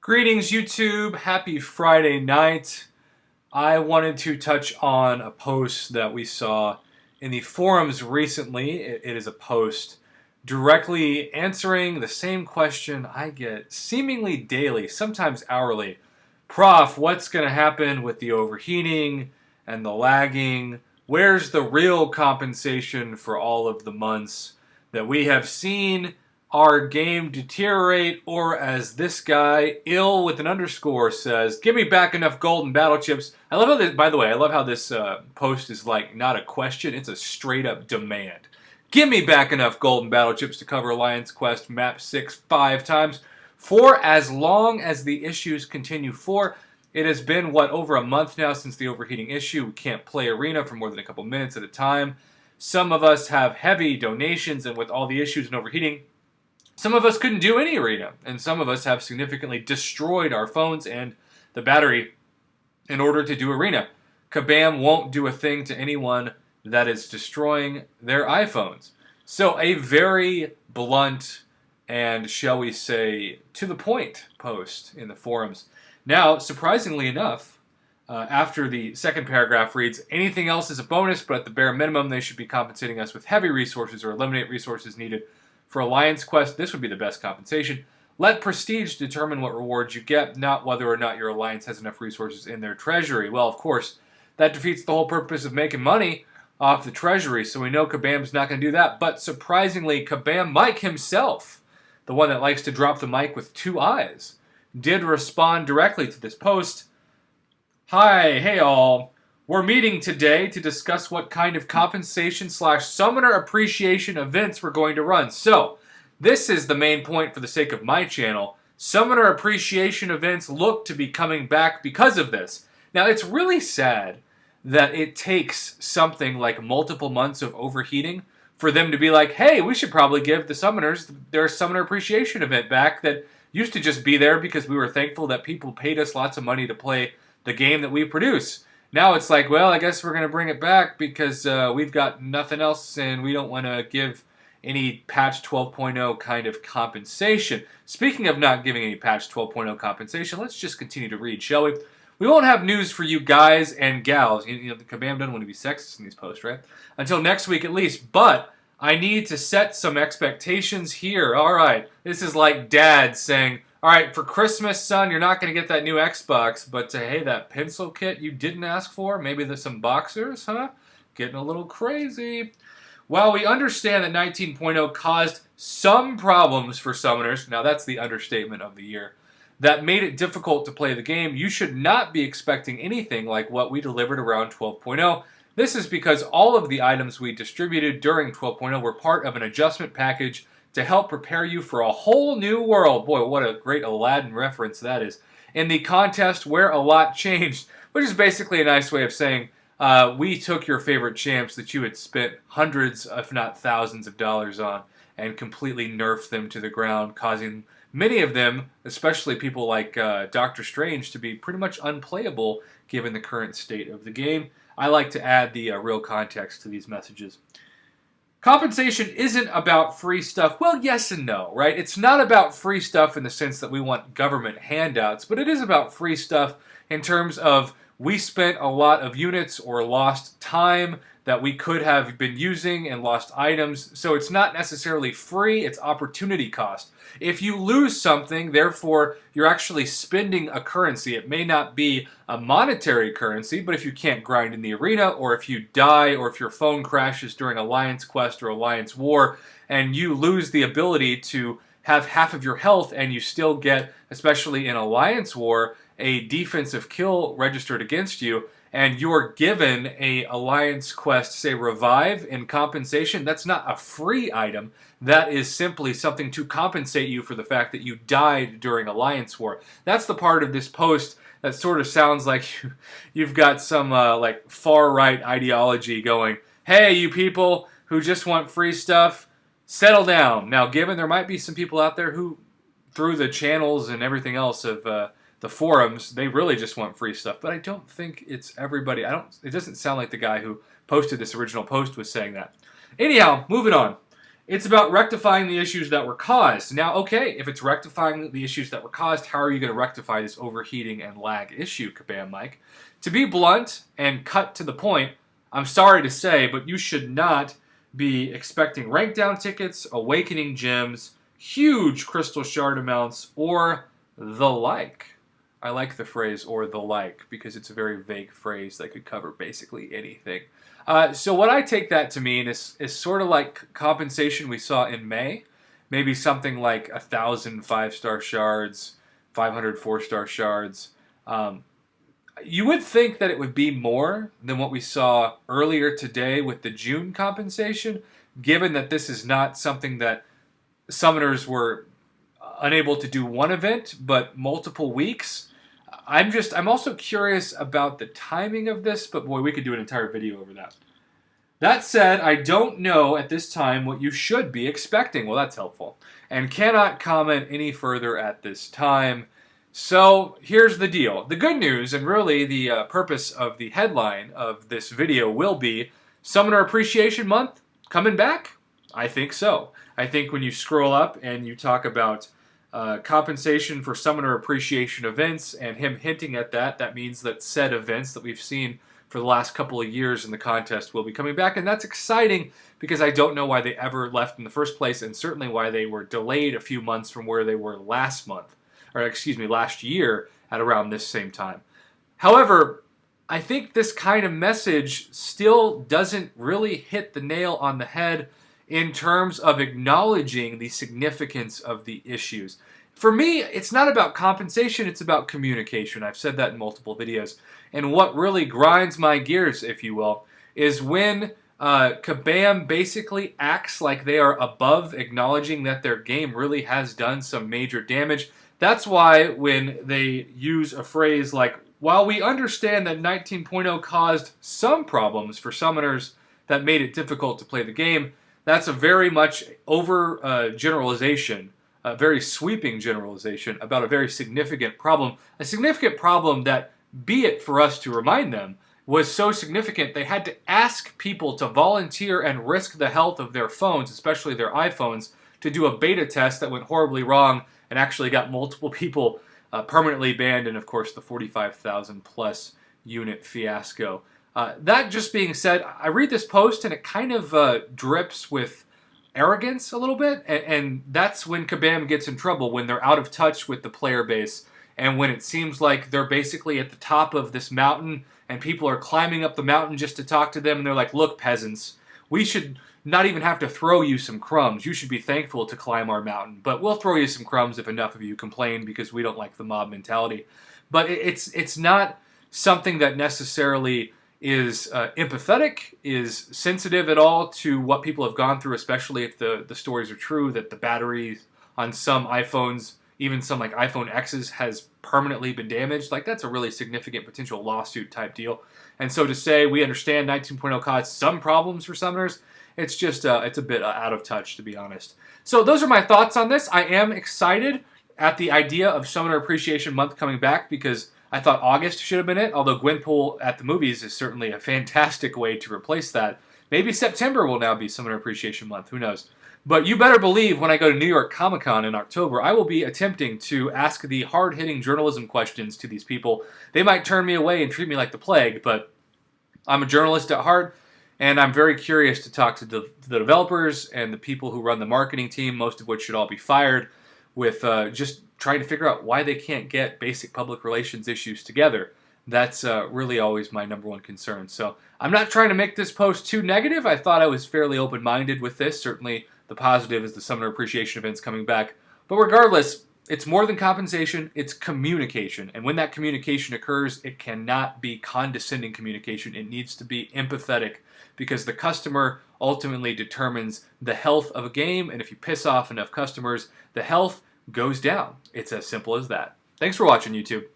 Greetings, YouTube. Happy Friday night. I wanted to touch on a post that we saw in the forums recently. It is a post directly answering the same question I get seemingly daily, sometimes hourly. Prof, what's going to happen with the overheating and the lagging? Where's the real compensation for all of the months that we have seen our game deteriorate, or as this guy, ill with an underscore, says, give me back enough golden battle chips. I love how this, by the way, I love how this post is like not a question, it's a straight up demand. Give me back enough golden battle chips to cover Alliance Quest Map 6 5 times for as long as the issues continue for. It has been, over a month now since the overheating issue. We can't play Arena for more than a couple minutes at a time. Some of us have heavy donations, and with all the issues and overheating, some of us couldn't do any Arena, and some of us have significantly destroyed our phones and the battery in order to do Arena. Kabam won't do a thing to anyone that is destroying their iPhones. So a very blunt and, shall we say, to the point post in the forums. Now, surprisingly enough, after the second paragraph reads, anything else is a bonus, but at the bare minimum they should be compensating us with heavy resources or eliminate resources needed for Alliance Quest. This would be the best compensation. Let Prestige determine what rewards you get, not whether or not your Alliance has enough resources in their treasury. Well, of course, that defeats the whole purpose of making money off the treasury, so we know Kabam's not going to do that. But surprisingly, Kabam Mike himself, the one that likes to drop the mic with two eyes, did respond directly to this post. Hi, hey all. We're meeting today to discuss what kind of compensation/summoner appreciation events we're going to run. So, this is the main point for the sake of my channel. Summoner appreciation events look to be coming back because of this. Now, it's really sad that it takes something like multiple months of overheating for them to be like, hey, we should probably give the summoners their summoner appreciation event back that used to just be there because we were thankful that people paid us lots of money to play the game that we produce. Now it's like, well, I guess we're going to bring it back because we've got nothing else and we don't want to give any patch 12.0 kind of compensation. Speaking of not giving any patch 12.0 compensation, let's just continue to read, shall we? We won't have news for you guys and gals. You know, the Kabam doesn't want to be sexist in these posts, right? Until next week at least. But I need to set some expectations here. All right, this is like Dad saying, all right, for Christmas, son, you're not going to get that new Xbox, but hey, that pencil kit you didn't ask for, maybe there's some boxers, huh? Getting a little crazy. While we understand that 19.0 caused some problems for summoners, now that's the understatement of the year, that made it difficult to play the game, you should not be expecting anything like what we delivered around 12.0. This is because all of the items we distributed during 12.0 were part of an adjustment package to help prepare you for a whole new world. Boy, what a great Aladdin reference that is. In the contest where a lot changed, which is basically a nice way of saying we took your favorite champs that you had spent hundreds, if not thousands of dollars on and completely nerfed them to the ground, causing many of them, especially people like Doctor Strange, to be pretty much unplayable given the current state of the game. I like to add the real context to these messages. Compensation isn't about free stuff. Well, yes and no, right? It's not about free stuff in the sense that we want government handouts, but it is about free stuff in terms of we spent a lot of units or lost time that we could have been using and lost items. So it's not necessarily free, it's opportunity cost. If you lose something, therefore, you're actually spending a currency. It may not be a monetary currency, but if you can't grind in the arena, or if you die, or if your phone crashes during Alliance Quest or Alliance War, and you lose the ability to have half of your health, and you still get, especially in Alliance War, a defensive kill registered against you, and you're given a Alliance Quest, say, revive in compensation, that's not a free item. That is simply something to compensate you for the fact that you died during Alliance War. That's the part of this post that sort of sounds like you've got some like far-right ideology going, hey, you people who just want free stuff, settle down. Now, given there might be some people out there who, through the channels and everything else of the forums, they really just want free stuff, but I don't think it's everybody. It doesn't sound like the guy who posted this original post was saying that. Anyhow, moving on. It's about rectifying the issues that were caused. Now, okay, if it's rectifying the issues that were caused, how are you going to rectify this overheating and lag issue, Kabam Mike? To be blunt and cut to the point, I'm sorry to say, but you should not be expecting rank down tickets, awakening gems, huge crystal shard amounts, or the like. I like the phrase "or the like" because it's a very vague phrase that could cover basically anything. So what I take that to mean is sort of like compensation we saw in May. Maybe something like 1,000 5-star shards, 500 4-star shards. You would think that it would be more than what we saw earlier today with the June compensation, given that this is not something that summoners were unable to do one event, but multiple weeks. I'm also curious about the timing of this, but boy, we could do an entire video over that. That said, I don't know at this time what you should be expecting. Well, that's helpful. And cannot comment any further at this time. So here's the deal. The good news, and really the purpose of the headline of this video will be Summoner Appreciation Month coming back? I think so. I think when you scroll up and you talk about compensation for Summoner Appreciation events and him hinting at that, that means that said events that we've seen for the last couple of years in the contest will be coming back. And that's exciting because I don't know why they ever left in the first place, and certainly why they were delayed a few months from where they were last year at around this same time. However, I think this kind of message still doesn't really hit the nail on the head in terms of acknowledging the significance of the issues. For me, it's not about compensation, it's about communication. I've said that in multiple videos. And what really grinds my gears, if you will, is when Kabam basically acts like they are above acknowledging that their game really has done some major damage. That's why when they use a phrase like, while we understand that 19.0 caused some problems for summoners that made it difficult to play the game, that's a very much over generalization, a very sweeping generalization about a very significant problem. A significant problem that, be it for us to remind them, was so significant they had to ask people to volunteer and risk the health of their phones, especially their iPhones, to do a beta test that went horribly wrong and actually got multiple people permanently banned, and of course the 45,000 plus unit fiasco. That just being said, I read this post and it kind of drips with arrogance a little bit, and that's when Kabam gets in trouble, when they're out of touch with the player base, and when it seems like they're basically at the top of this mountain and people are climbing up the mountain just to talk to them, and they're like, look, peasants, we should not even have to throw you some crumbs. You should be thankful to climb our mountain, but we'll throw you some crumbs if enough of you complain because we don't like the mob mentality. But it's not something that necessarily is empathetic, is sensitive at all to what people have gone through, especially if the stories are true, that the batteries on some iPhones, even some like iPhone X's, has permanently been damaged. Like, that's a really significant potential lawsuit type deal. And so to say we understand 19.0 caused some problems for summoners, it's just it's a bit out of touch, to be honest. So those are my thoughts on this. I am excited at the idea of Summoner Appreciation Month coming back because I thought August should have been it, although Gwenpool at the movies is certainly a fantastic way to replace that. Maybe September will now be Summoner Appreciation Month, who knows. But you better believe when I go to New York Comic Con in October, I will be attempting to ask the hard-hitting journalism questions to these people. They might turn me away and treat me like the plague, but I'm a journalist at heart, and I'm very curious to talk to the developers and the people who run the marketing team, most of which should all be fired, with just trying to figure out why they can't get basic public relations issues together. That's really always my number one concern. So I'm not trying to make this post too negative. I thought I was fairly open-minded with this. Certainly the positive is the Summoner Appreciation events coming back. But regardless, it's more than compensation, it's communication. And when that communication occurs, it cannot be condescending communication. It needs to be empathetic, because the customer ultimately determines the health of a game, and if you piss off enough customers, the health goes down. It's as simple as that. Thanks for watching, YouTube.